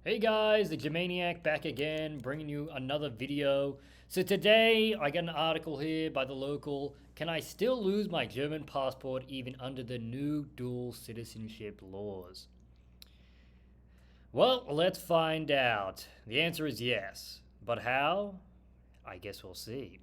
Hey guys, TheGermaniac back again, bringing you another video. So today, I got an article here by the local. Can I still lose my German passport even under the new dual citizenship laws? Well, let's find out. The answer is yes. But how? I guess we'll see.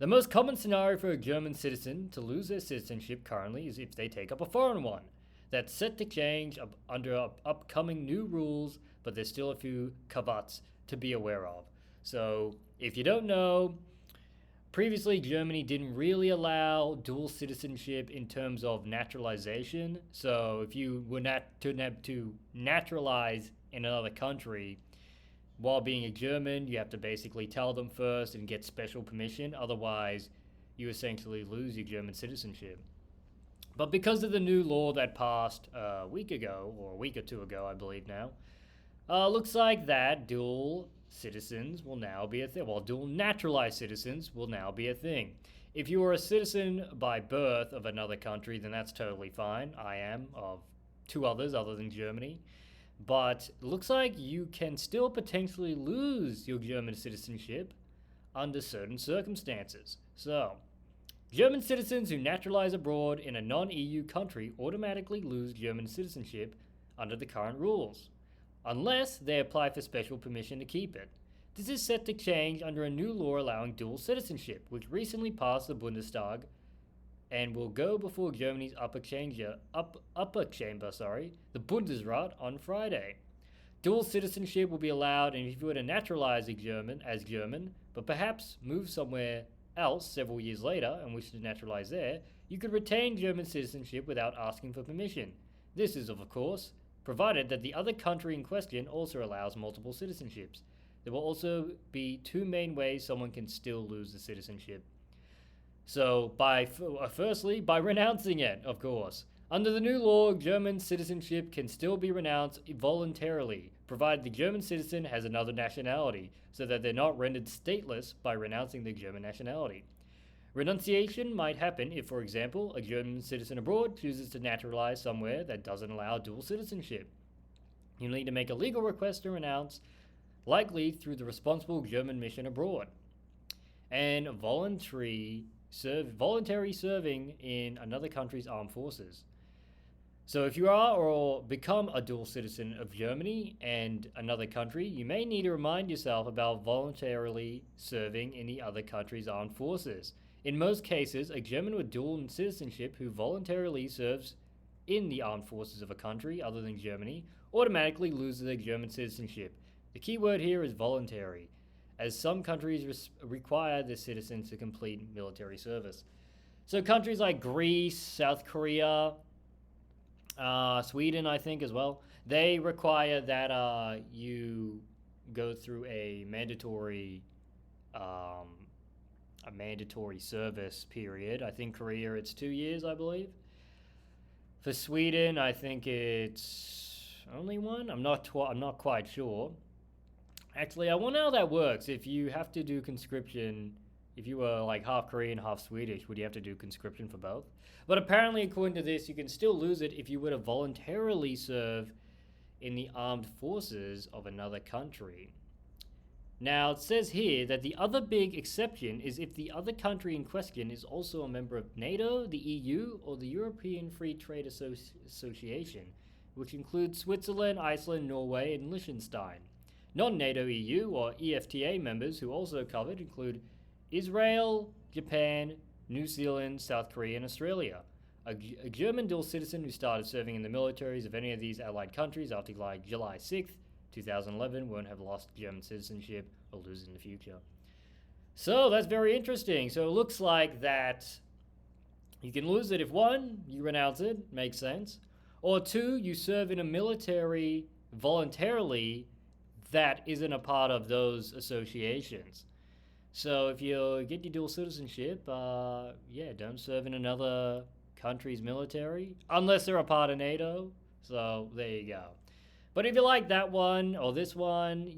The most common scenario for a German citizen to lose their citizenship currently is if they take up a foreign one. That's set to change under upcoming new rules, but there's still a few caveats to be aware of. So, if you don't know, previously Germany didn't really allow dual citizenship in terms of naturalization. So, if you were to naturalize in another country, while being a German, you have to basically tell them first and get special permission. Otherwise, you essentially lose your German citizenship. But because of the new law that passed a week ago, or a week or two ago, I believe now, looks like that dual citizens will now be a thing. Well, dual naturalized citizens will now be a thing. If you are a citizen by birth of another country, then that's totally fine. I am of two others other than Germany. But looks like you can still potentially lose your German citizenship under certain circumstances. So, German citizens who naturalize abroad in a non-EU country automatically lose German citizenship under the current rules, unless they apply for special permission to keep it. This is set to change under a new law allowing dual citizenship, which recently passed the Bundestag and will go before Germany's upper chamber, the Bundesrat, on Friday. Dual citizenship will be allowed, and if you were to naturalize as German, but perhaps move somewhere else several years later and wish to naturalize there, you could retain German citizenship without asking for permission. This is, of course, provided that the other country in question also allows multiple citizenships. There will also be two main ways someone can still lose the citizenship. So, firstly, by renouncing it, of course. Under the new law, German citizenship can still be renounced voluntarily, provided the German citizen has another nationality, so that they're not rendered stateless by renouncing their German nationality. Renunciation might happen if, for example, a German citizen abroad chooses to naturalize somewhere that doesn't allow dual citizenship. You need to make a legal request to renounce, likely through the responsible German mission abroad. And voluntary serving in another country's armed forces. So if you are or become a dual citizen of Germany and another country, you may need to remind yourself about voluntarily serving in the other country's armed forces. In most cases, a German with dual citizenship who voluntarily serves in the armed forces of a country other than Germany automatically loses their German citizenship. The key word here is voluntary, as some countries require their citizens to complete military service. So countries like Greece, South Korea, Sweden, I think as well, they require that you go through a mandatory service period. I think Korea, it's 2 years, I believe. For Sweden, I think it's only one. I'm not quite sure. Actually, I wonder how that works. If you have to do conscription, if you were like half Korean, half Swedish, would you have to do conscription for both? But apparently, according to this, you can still lose it if you were to voluntarily serve in the armed forces of another country. Now, it says here that the other big exception is if the other country in question is also a member of NATO, the EU, or the European Free Trade Association, which includes Switzerland, Iceland, Norway, and Liechtenstein. Non-NATO EU or EFTA members who also covered include Israel, Japan, New Zealand, South Korea, and Australia. A German dual citizen who started serving in the militaries of any of these allied countries after July 6th, 2011 won't have lost German citizenship or lose it in the future. So that's very interesting. So it looks like that you can lose it if one, you renounce it, makes sense, or two, you serve in a military voluntarily that isn't a part of those associations. So if you get your dual citizenship, don't serve in another country's military, unless they're a part of NATO. So there you go. But if you like that one or this one,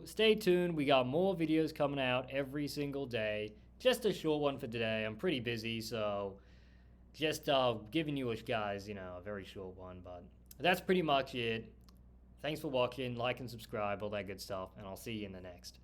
stay tuned. We got more videos coming out every single day. Just a short one for today. I'm pretty busy, so just giving you guys, a very short one. But that's pretty much it. Thanks for watching, like and subscribe, all that good stuff, and I'll see you in the next.